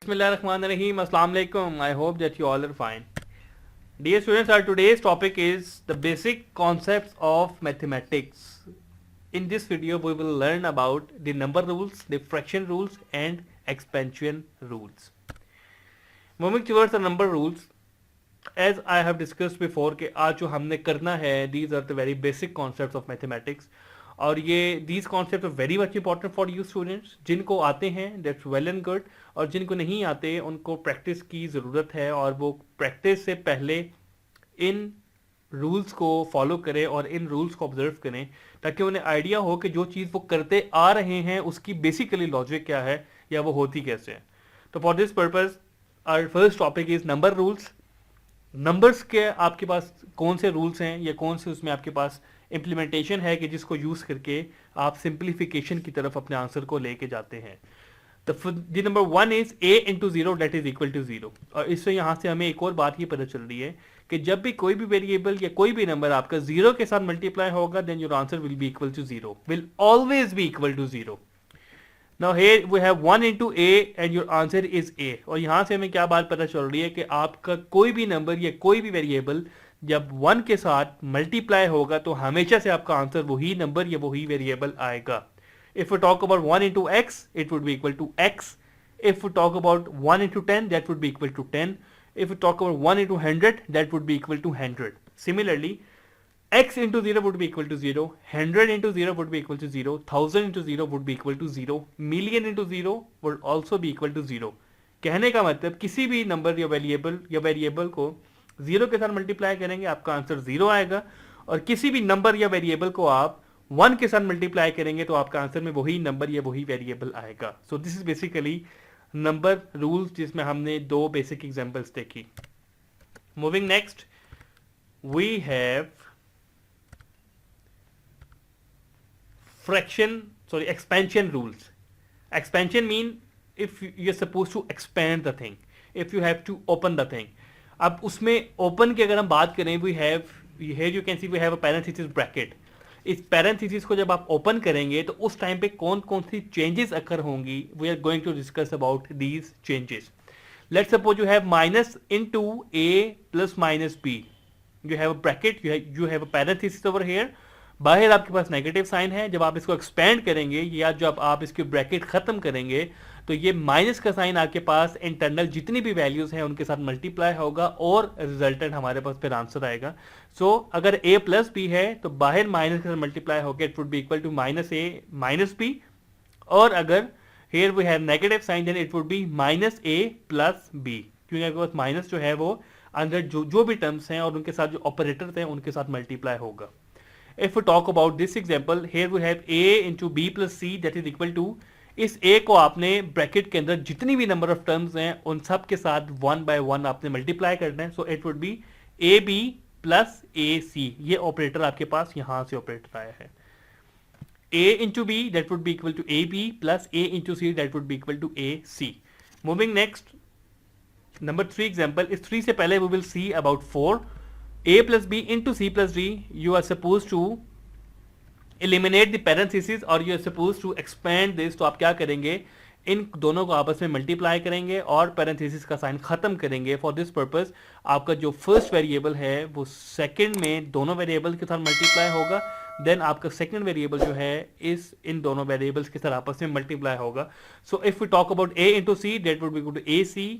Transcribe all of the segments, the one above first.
Bismillahirrahmanirrahim. Assalamu alaikum. I hope that you all are fine. Dear students, our today's topic is the basic concepts of mathematics. In this video, we will learn about the number rules, the fraction rules, and expansion rules. Moving towards the number rules, as I have discussed before कि आज जो हमने करना है, these are the very basic concepts of mathematics. और ये these concepts are very much important for you students. जिनको आते हैं that's well and good, और जिनको नहीं आते उनको प्रैक्टिस की ज़रूरत है, और वो प्रैक्टिस से पहले इन रूल्स को फॉलो करें और इन रूल्स को ऑब्जर्व करें, ताकि उन्हें आइडिया हो कि जो चीज़ वो करते आ रहे हैं उसकी बेसिकली लॉजिक क्या है या वो होती कैसे है. तो for this purpose our first topic is number rules. Numbers के आपके पास कौन से रूल्स हैं या कौन से उसमें आपके पास इम्प्लीमेंटेशन है कि जिसको यूज़ करके आप सिंप्लीफिकेशन की तरफ अपने आंसर को लेके जाते हैं. The number one is a into zero that is equal to zero. और इससे यहाँ से हमें एक और बात ये पता चल रही है कि जब भी कोई भी वेरिएबल या कोई भी नंबर आपका जीरो के साथ मल्टीप्लाई होगा then your answer will be equal to zero, will always be equal to zero. Now here we have 1 into a and your answer is a. और यहाँ से हमें क्या बात पता चल रही है कि आपका कोई भी नंबर या कोई भी वेरिएबल जब 1 के साथ मल्टीप्लाई होगा तो हमेशा से आपका आंसर वही नंबर या वही वेरिएबल आएगा. If we talk about 1 into x, it would be equal to x. If we talk about 1 into 10, that would be equal to 10. If we talk about 1 into 100, that would be equal to 100. Similarly, x into 0 would be equal to 0, 100 into 0 would be equal to 0, 1000 into 0 would be equal to 0, million into 0 would also be equal to 0. कहने का मतलब किसी भी number या variable को 0 के साथ multiply करेंगे आपका आंसर 0 आएगा, और किसी भी नंबर या वेरिएबल को आप 1 के साथ मल्टीप्लाई करेंगे तो आपका आंसर में वही नंबर या वही वेरिएबल आएगा. So this is basically number rules, जिसमें हमने दो बेसिक एग्जांपल्स देखी. Moving next, we have expansion rules. Expansion mean if you're supposed to expand the thing, if you have to open the thing. अब उसमें open की अगर हम बात करें, we have here you can see we have a parenthesis bracket. इस parenthesis को जब आप open करेंगे तो उस टाइम पे कौन कौन सी changes अकर होंगी, we are going to discuss about these changes. Let's suppose you have minus into a plus minus b. You have a bracket, you have a parenthesis over here. बाहर आपके पास negative sign है. जब आप इसको expand करेंगे या जब आप इसके ब्रैकेट खत्म करेंगे तो ये माइनस का साइन आपके पास इंटरनल जितनी भी वैल्यूज हैं उनके साथ मल्टीप्लाई होगा और रिजल्टेंट हमारे पास फिर आंसर आएगा. सो अगर a प्लस बी है तो बाहर माइनस के साथ मल्टीप्लाई होगा, it would be equal to minus a minus b. और अगर here we have negative sign then it would be minus a plus b, क्योंकि आपके पास माइनस जो है वो अंदर जो भी टर्म्स हैं और उनके साथ जो ऑपरेटर थे उनके साथ मल्टीप्लाई होगा. If we talk about this example, here we have a into b plus c that is equal to, इस a को आपने ब्रैकेट के अंदर जितनी भी नंबर ऑफ टर्म्स हैं उन सब के साथ 1 by 1 आपने मल्टीप्लाई करना है. So it would be A B plus A C. ये ऑपरेटर आपके पास यहाँ से ऑपरेटर आया है. a into b that would be equal to a b plus a into c that would be equal to a c. Moving next, number 3 example. इस 3 से पहले we will see about 4. a plus b into c plus d, you are supposed to eliminate the parentheses और you are supposed to expand this. तो आप क्या करेंगे, इन दोनों को आपस में मल्टीप्लाई करेंगे और पैरेंथेसिस का साइन खत्म करेंगे. फॉर दिस पर्पस आपका जो फर्स्ट वेरिएबल है वो सेकंड में दोनों वेरिएबल के साथ मल्टीप्लाई होगा, देन आपका सेकंड वेरिएबल जो है इस इन दोनों वेरिएबल्स के साथ आपस में मल्टीप्लाई होगा. So if we talk about a into c that would be equal to ac,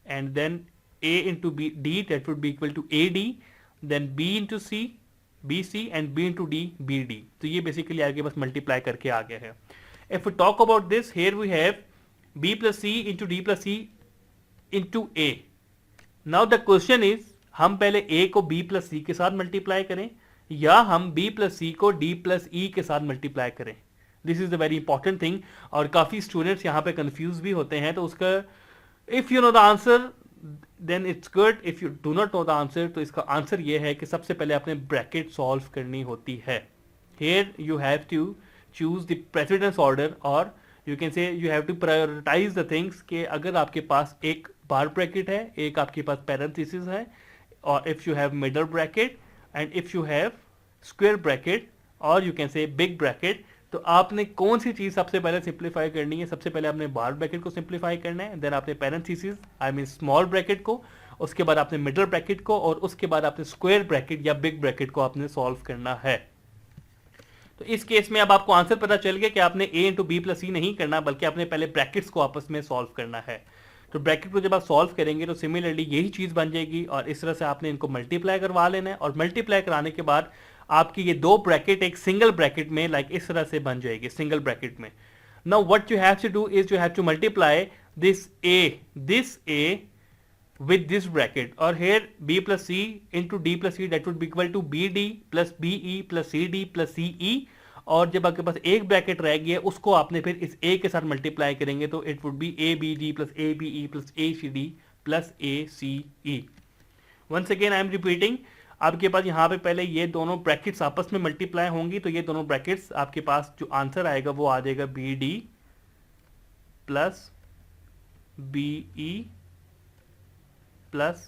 and then a into b d that would be equal to ad, then b into c bc and b into d bd. तो ये basically आपके पास multiply करके आ गया है. If we talk about this, here we have b plus c into d plus c into a. now the question is, हम पहले a को b plus c के साथ मल्टीप्लाई करें या हम b plus c को d plus e के साथ मल्टीप्लाई करें. This is the very important thing, और काफी स्टूडेंट्स यहाँ पे कंफ्यूज भी होते हैं. तो उसका if you know the answer then it's good, if you do not know the answer तो इसका आंसर ये है कि सबसे पहले आपने ब्रैकेट सॉल्व करनी होती है. Here you have to choose the precedence order, और you can say you have to prioritize the things कि अगर आपके पास एक बार ब्रैकेट है, एक आपके पास पैरेंथेसिस है, और if you have middle bracket and if you have square bracket और you can say big bracket, तो आपने कौन सी चीज सबसे पहले सिंप्लीफाई करनी है? सबसे पहले आपने बार ब्रैकेट को सिंप्लीफाई करना है, देन आपने parenthesis I mean small bracket को, उसके बाद आपने मिडल ब्रैकेट को, और उसके बाद आपने स्क्वायर ब्रैकेट या बिग ब्रैकेट को आपने सॉल्व करना है। तो इस केस में अब आपको आंसर पता चल गया कि आपने a इंटू बी प्लस सी नहीं करना, बल्कि आपने पहले ब्रैकेट्स को आपस में सॉल्व करना है। तो ब्रैकेट को जब आप सॉल्व करेंगे तो सिमिलरली यही चीज बन जाएगी, और इस तरह से आपने इनको मल्टीप्लाई करवा लेना है, और मल्टीप्लाई कराने के बाद आपकी ये दो ब्रैकेट एक सिंगल ब्रैकेट में लाइक इस तरह से बन जाएगी, सिंगल ब्रैकेट में। Now what you have to do is you have to multiply this a with this bracket, or here b plus c into d plus c, that would be equal to bd plus be plus cd plus ce, और जब आपके पास एक bracket रह गया उसको आपने फिर इस a के साथ मल्टीप्लाई करेंगे तो it would be abd plus abe plus acd plus ace। Once again I am repeating, आपके पास यहाँ पे पहले ये दोनों ब्रैकेट्स आपस में मल्टीप्लाई होंगी, तो ये दोनों ब्रैकेट्स आपके पास जो आंसर आएगा वो आ जाएगा bd plus be plus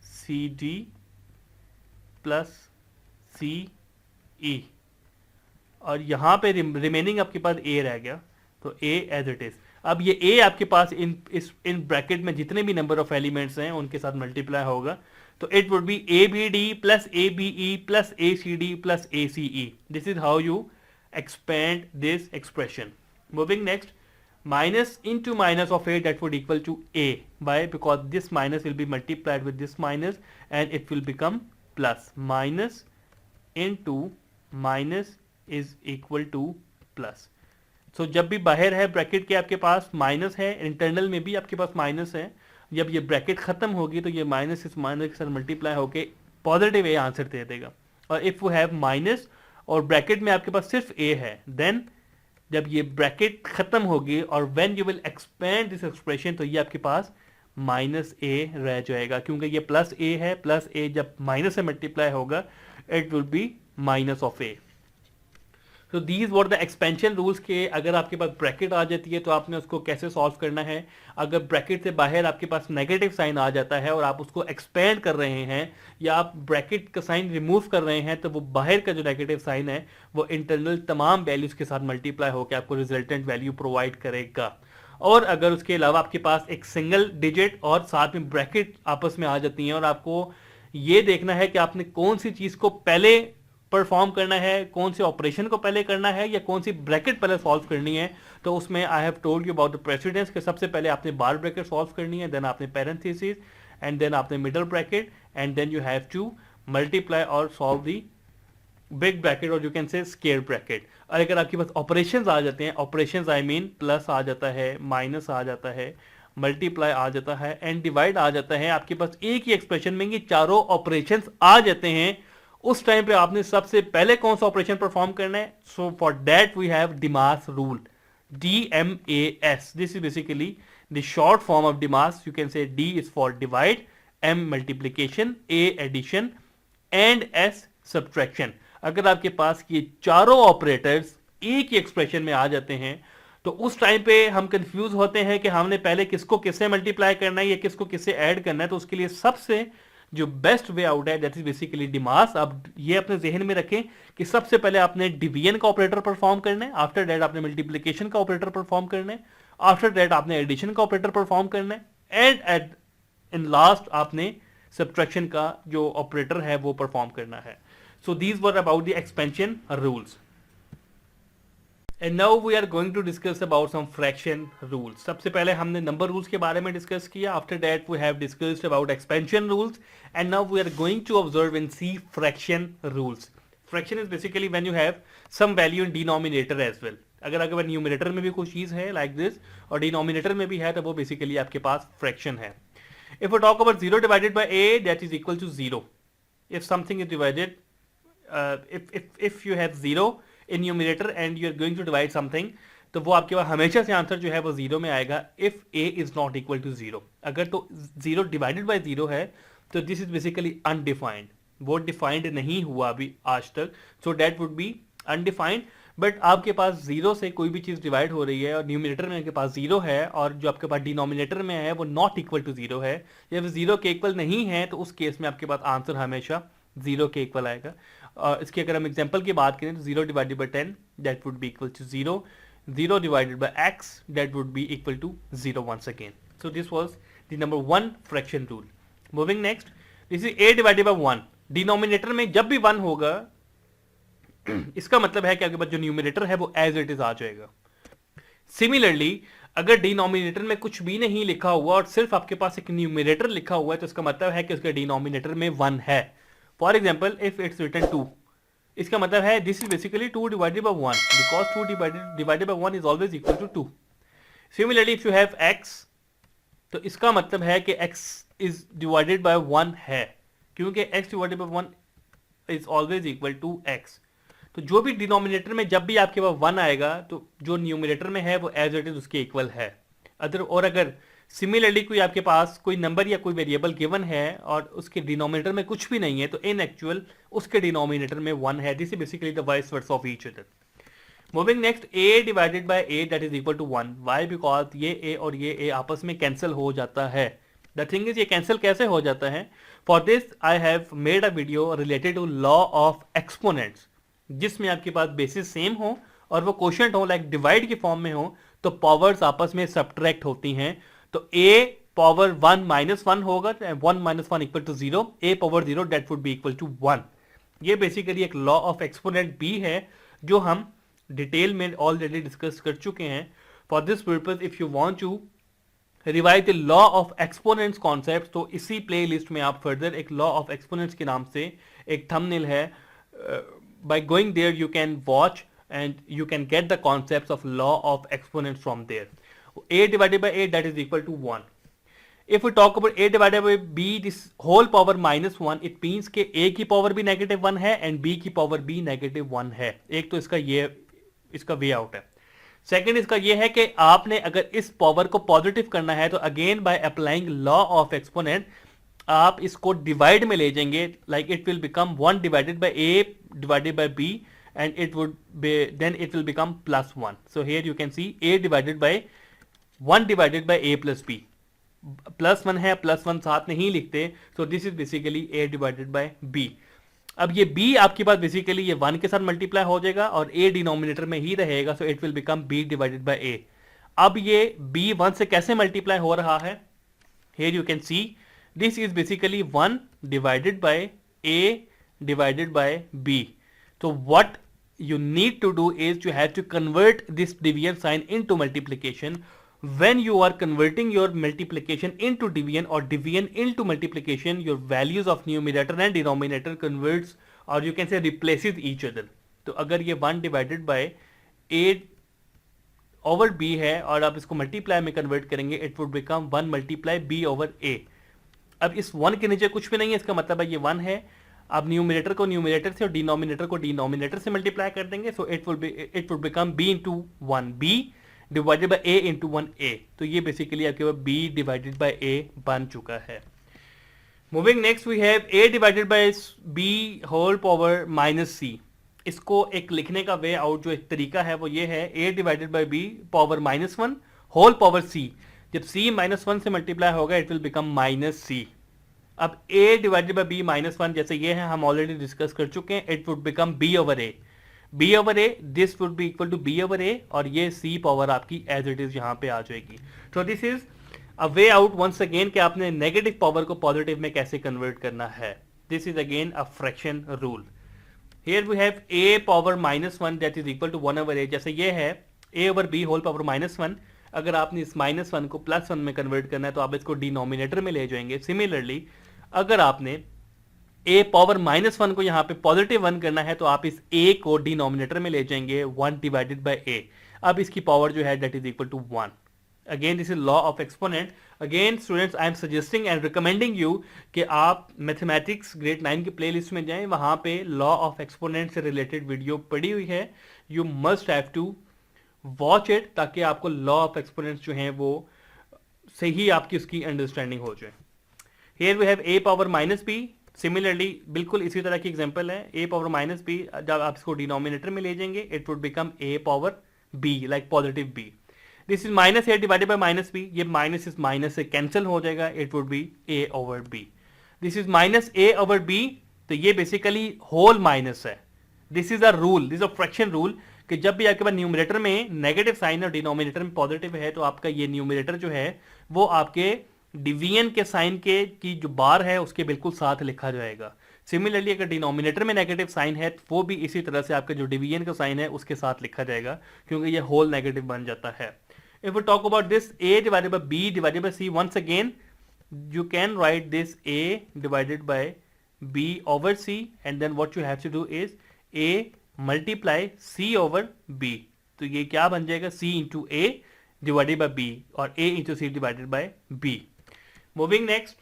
CD plus CE, और यहां पे रिमेनिंग आपके पास A रह गया, तो A एज इट इज। अब ये A आपके पास इन ब्रैकेट में जितने भी नंबर ऑफ एलिमेंट्स हैं उनके साथ मल्टीप्लाई होगा, तो it would be ABD plus ABE plus ACD plus ACE। This is how you expand this expression. Moving next, minus into minus of a, that would equal to a. Why? Because this minus will be multiplied with this minus and it will become plus. Minus into minus is equal to plus. So जब भी बाहर है bracket के आपके पास minus है, internal में भी आपके पास माइनस है, जब ये ब्रैकेट खत्म होगी तो ये माइनस इस माइनस के साथ मल्टीप्लाई होके पॉजिटिव ए आंसर दे देगा। और इफ यू हैव माइनस और ब्रैकेट में आपके पास सिर्फ ए है, देन जब ये ब्रैकेट खत्म होगी और when you will expand this expression, तो ये आपके पास माइनस ए रह जाएगा, क्योंकि ये प्लस ए है, प्लस ए जब माइनस से मल्टीप्लाई होगा it will be minus of A. तो these were the expansion rules के अगर आपके पास ब्रैकेट आ जाती है तो आपने उसको कैसे सॉल्व करना है। अगर ब्रैकेट से बाहर आपके पास नेगेटिव साइन आ जाता है और आप उसको एक्सपेंड कर रहे हैं या आप ब्रैकेट का साइन रिमूव कर रहे हैं, तो वो बाहर का जो नेगेटिव साइन है वो इंटरनल तमाम वैल्यूज के साथ मल्टीप्लाई होकर आपको रिजल्टेंट वैल्यू प्रोवाइड करेगा। और अगर उसके अलावा आपके पास एक सिंगल डिजिट और साथ में ब्रैकेट आपस में आ जाती हैं और आपको ये देखना है कि आपने कौन सी चीज को पहले परफॉर्म करना है, कौन से ऑपरेशन को पहले करना है या कौन सी ब्रैकेट पहले सॉल्व करनी है, तो उसमें I have told you about the precedence कि सबसे पहले आपने बार ब्रैकेट सॉल्व करनी है, देन आपने पैरेंथेसिस एंड देन आपने middle bracket and then you have to multiply और सॉल्व द बिग ब्रैकेट और you can say square bracket. और अगर आपके पास ऑपरेशंस आ जाते हैं, ऑपरेशंस आई मीन प्लस आ जाता है, माइनस आ जाता है, मल्टीप्लाई आ जाता है एंड डिवाइड आ जाता है, आपके पास एक ही एक्सप्रेशन में ये चारों ऑपरेशंस आ जाते हैं, उस टाइम पे आपने सबसे पहले कौन सा ऑपरेशन परफॉर्म करना है। So for that we have DMAS rule, DMAS। This is basically the short form of DMAS. You can say D is for divide, M multiplication, A addition and S subtraction. अगर आपके पास ये चारों operators एक ही expression में आ जाते हैं तो उस टाइम पे हम कंफ्यूज होते हैं कि हमने पहले किसको किससे मल्टीप्लाई करना है या किसको किससे ऐड करना है। तो उसके लिए सबसे जो बेस्ट वे आउट है दैट इज बेसिकली डिमास। अब ये अपने जहन में रखें कि सबसे पहले आपने डिवीजन का ऑपरेटर परफॉर्म करना है, आफ्टर दैट आपने मल्टीप्लिकेशन का ऑपरेटर परफॉर्म करना है, आफ्टर दैट आपने एडिशन का ऑपरेटर परफॉर्म करना है एंड एट इन लास्ट आपने सब्ट्रैक्शन का जो ऑपरेटर है वो परफॉर्म करना है। So these were about the expansion rules. And now we are going to discuss about some fraction rules. सबसे पहले हमने number rules के बारे में discuss किया. After that we have discussed about expansion rules. And now we are going to observe and see fraction rules. Fraction is basically when you have some value in denominator as well. अगर numerator में भी कोई चीज़ है like this और denominator में भी है तो वो basically आपके पास fraction है. If we talk about 0 divided by a, that is equal to 0. If something is divided, if you have 0 in numerator and you are going to divide something, तो वो आपके पास हमेशा से आंसर जो है वो 0 में आएगा if a is not equal to 0. अगर तो 0 divided by 0 है तो this is basically undefined, वो defined नहीं हुआ अभी आज तक, so that would be undefined. But आपके पास 0 से कोई भी चीज़ डिवाइड हो रही है और न्यूमिनेटर में आपके पास 0 है और जो आपके पास डिनोमिनेटर में है वो नॉट इक्वल टू 0 है, जब 0 के इक्वल नहीं है तो उस केस में आपके पास आंसर हमेशा 0 के इक्वल आएगा। इसकी अगर हम एग्जांपल की बात करें तो 0 divided by 10 that would be equal to 0, 0 divided by x that would be equal to 0 once again. So this was the number 1 fraction rule. Moving next, this is a divided by 1। Denominator में जब भी 1 होगा इसका मतलब है कि आपके पास जो न्यूमरेटर है वो एज इट इज आ जाएगा। सिमिलरली अगर डिनोमिनेटर में कुछ भी नहीं लिखा हुआ और सिर्फ आपके पास एक न्यूमरेटर लिखा हुआ है तो इसका मतलब है कि उसके डिनोमिनेटर में 1 है। For example if it's written 2, इसका मतलब है this is basically 2 divided by 1 because 2 divided by 1 is always equal to 2। Similarly if you have x, तो इसका मतलब है कि x इज डिवाइडेड बाय 1 है, क्योंकि x divided by 1 is always equal to x। तो जो भी डिनोमिनेटर में जब भी आपके पास 1 आएगा तो जो न्यूमरेटर में है वो एज इट इज उसके इक्वल है। अगर सिमिलरली कोई आपके पास कोई नंबर या कोई वेरिएबल गिवन है और उसके डिनोमिनेटर में कुछ भी नहीं है तो इन एक्चुअल उसके डिनोमिनेटर में 1 है। This is basically the vice versa of each other. Moving next, a divided by a that is equal to 1। Why? Because ये a और ये a आपस में कैंसिल हो जाता है। द थिंग इज ये कैंसिल कैसे हो जाता है? For this I have made a video related to law of exponents, जिसमें आपके पास बेसिस सेम हो और वो क्वोशिएंट हो लाइक डिवाइड के फॉर्म में हो तो पावर्स आपस में सब्ट्रैक्ट होती हैं। तो a पावर 1 माइनस 1 होगा, 1 minus 1 equal to 0, a power 0 that would be equal to 1। ये बेसिकली एक लॉ ऑफ एक्सपोनेंट b है जो हम डिटेल में ऑलरेडी डिस्कस कर चुके हैं। For this purpose if you want to revise the law of exponents concept तो इसी प्लेलिस्ट में आप फर्दर एक लॉ ऑफ एक्सपोनेंट्स के नाम से एक थंबनेल है, by going there you can watch and you can get the concepts of law of exponents from there. a divided by a that is equal to 1. If we talk about a divided by b this whole power minus 1, it means कि a की power भी negative 1 है and b की power भी negative 1 है। एक तो इसका वे आउट है। सेकंड इसका ये है कि आपने अगर इस पावर को पॉजिटिव करना है तो again by applying law of exponent आप इसको डिवाइड में ले जाएंगे, like it will become 1 divided by a divided by b and it would be then it will become plus 1. So here you can see a divided by 1 divided by a plus b, plus 1 है, plus 1 साथ नहीं लिखते, so this is basically a divided by b. अब ये b आपके पास basically ये 1 के साथ मल्टीप्लाई हो जाएगा और a डिनोमिनेटर में ही रहेगा, so it will become b divided by a. अब ये b 1 से कैसे मल्टीप्लाई हो रहा है? Here you can see this is basically 1 divided by a divided by b. So what you need to do is you have to convert this division sign into multiplication. When you are converting your multiplication into division or division into multiplication, your values of numerator and denominator converts or you can say replaces each other. तो अगर ये 1 divided by a over b है और आप इसको multiply में convert करेंगे, it would become 1 multiply b over a. अब इस 1 के नीचे कुछ भी नहीं है, इसका मतलब है ये 1 है। अब न्यूमरेटर को न्यूमरेटर से और डिनोमिनेटर को डिनोमिनेटर से मल्टीप्लाई कर देंगे, so it would become b into 1 b divided by a into 1 a। तो ये बेसिकली आपके पास b डिवाइडेड बाय a बन चुका है। Moving next we have a divided by b whole power minus c। इसको एक लिखने का वे आउट जो एक तरीका है वो ये है a divided by b power minus 1 whole power c। जब c माइनस 1 से मल्टीप्लाई होगा it will become minus c। अब a divided by b minus 1 जैसे ये है हम ऑलरेडी डिस्कस कर चुके हैं, it would become b over a, this would be equal to b over a और ये c पावर आपकी एज इट इज यहाँ पे आ जाएगी। तो this is a way out once again कि आपने नेगेटिव पावर को पॉजिटिव में कैसे कन्वर्ट करना है। This is again a fraction rule. Here we have a power minus 1 that is equal to 1 over a। जैसे ये है a over b whole power minus 1, अगर आपने इस माइनस 1 को प्लस 1 में कन्वर्ट करना है तो आप इसको डिनोमिनेटर में ले जाएंगे। सिमिलरली अगर आपने a पावर माइनस 1 को यहाँ पे पॉजिटिव 1 करना है तो आप इस a को डिनोमिनेटर में ले जाएंगे 1 डिवाइडेड बाय a। अब इसकी पावर जो है that is equal to 1। Again this is law of exponent. Again students I am suggesting and recommending you कि आप मैथमेटिक्स ग्रेड 9 की प्लेलिस्ट में जाएं, वहां पे लॉ ऑफ एक्सपोनेंट से रिलेटेड वीडियो पड़ी हुई है। You must have to watch it ताकि आपको लॉ ऑफ एक्सपोनेंट्स जो हैं वो सही आपकी उसकी अंडरस्टैंडिंग हो जाए। Here we have a power minus b। Similarly बिल्कुल इसी तरह की एग्जांपल है, a पावर माइनस b जब आप इसको डिनोमिनेटर में ले जाएंगे it would become a power b like positive b। This is minus a divided bye minus b, ये माइनस इस माइनस से कैंसिल हो जाएगा, it would B a over b। This is minus a over b तो ये basically whole minus है. This is a rule, this a fraction rule, कि जब भी आपके पास न्यूमरेटर में नेगेटिव साइन और डिनोमिनेटर में पॉजिटिव है तो आपका ये न्यूमरेटर जो है वो आपके डिवीजन के साइन के की जो बार है उसके बिल्कुल साथ लिखा जाएगा. सिमिलरली अगर डिनोमिनेटर में नेगेटिव साइन है तो वो भी इसी तरह से आपका जो डिवीजन का साइन है उसके साथ लिखा जाएगा, क्योंकि ये होल नेगेटिव बन जाता है. If we talk about this a divided by b divided by c, once again you can write this a divided by b over c, and then what you have to do is a multiply c over b. तो ये क्या बन जाएगा, c into a divided by b और a into c divided by b. Moving next,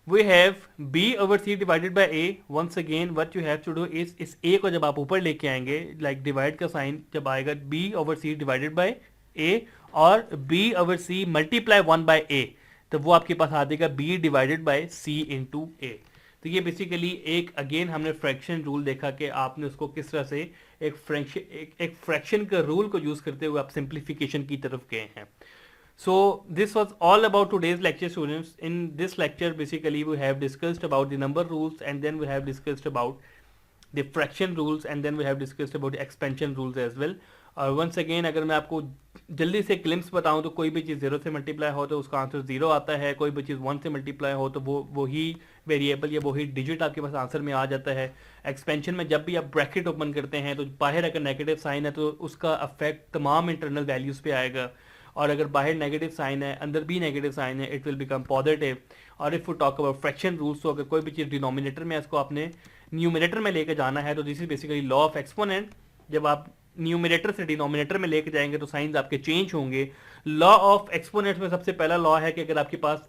we have b over c divided by a. Once again what you have to do is इस a को जब आप ऊपर लेके आएंगे, like divide का sign जब आएगा b over c divided by a और b over c multiply 1 by a, तो वो आपके पास आ जाएगा b divided by c into a. तो ये बेसिकली एक अगेन हमने फ्रैक्शन रूल देखा कि आपने उसको किस तरह से एक फ्रैक्शन का रूल को यूज करते हुए आप सिंप्लीफिकेशन की तरफ गए हैं. So this was all about today's lecture, students. In this lecture basically we have discussed about the number rules, and then we have discussed about the fraction rules, and then we have discussed about the expansion rules as well. और once again अगर मैं आपको जल्दी से glimpse बताऊं तो कोई भी चीज़ 0 से मल्टीप्लाई हो तो उसका आंसर 0 आता है, कोई भी चीज़ 1 से मल्टीप्लाई हो तो वो ही वेरिएबल या वही डिजिट आपके पास आंसर में आ जाता है. एक्सपेंशन में जब भी आप ब्रैकेट ओपन करते हैं तो बाहर अगर नेगेटिव साइन है तो उसका अफेक्ट तमाम इंटरनल वैल्यूज़ पे आएगा, और अगर बाहर नेगेटिव साइन है अंदर भी नेगेटिव साइन है इट विल बिकम पॉजिटिव. और if you talk about fraction rules, तो अगर कोई भी चीज़ डिनोमिनेटर में इसको आपने न्यूमिनेटर में लेके जाना है तो this is basically law of exponent. जब आप न्यूमिनेटर से डिनोमिनेटर में लेके जाएंगे तो साइंस आपके चेंज होंगे. लॉ ऑफ एक्सपोनेंट में सबसे पहला लॉ है कि अगर आपके पास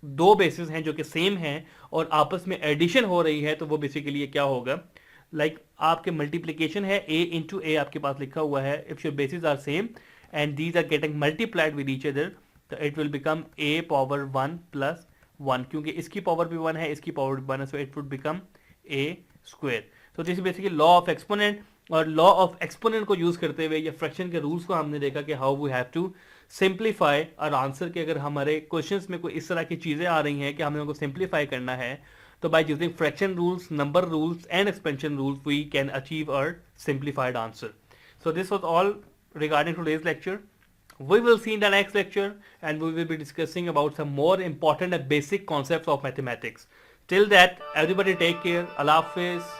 दो बेसिस हैं जो कि सेम हैं और आपस में एडिशन हो रही है तो वो बेसिकली ये क्या होगा, लाइक आपके मल्टीप्लीकेशन है a इंटू ए आपके पास लिखा हुआ है. If your basis are same and these are getting multiplied with each other तो it will become a power 1 plus 1, क्योंकि इसकी पावर भी 1 है इसकी पावर भी 1 है, so it would become a square. So this is basically law of exponent. और law of exponent को यूज करते हुए या फ्रैक्शन के रूल्स को हमने देखा कि how we have to simplify और आंसर के अगर हमारे क्वेश्चंस में कोई इस तरह की चीजें आ रही हैं कि हमें उनको सिंप्लीफाई करना है तो by using fraction rules, number rules and expansion rules we can achieve a simplified answer. So this was all regarding today's lecture. We will see in the next lecture and we will be discussing about some more important and basic concepts of mathematics. Till that, everybody take care. Allah Hafiz.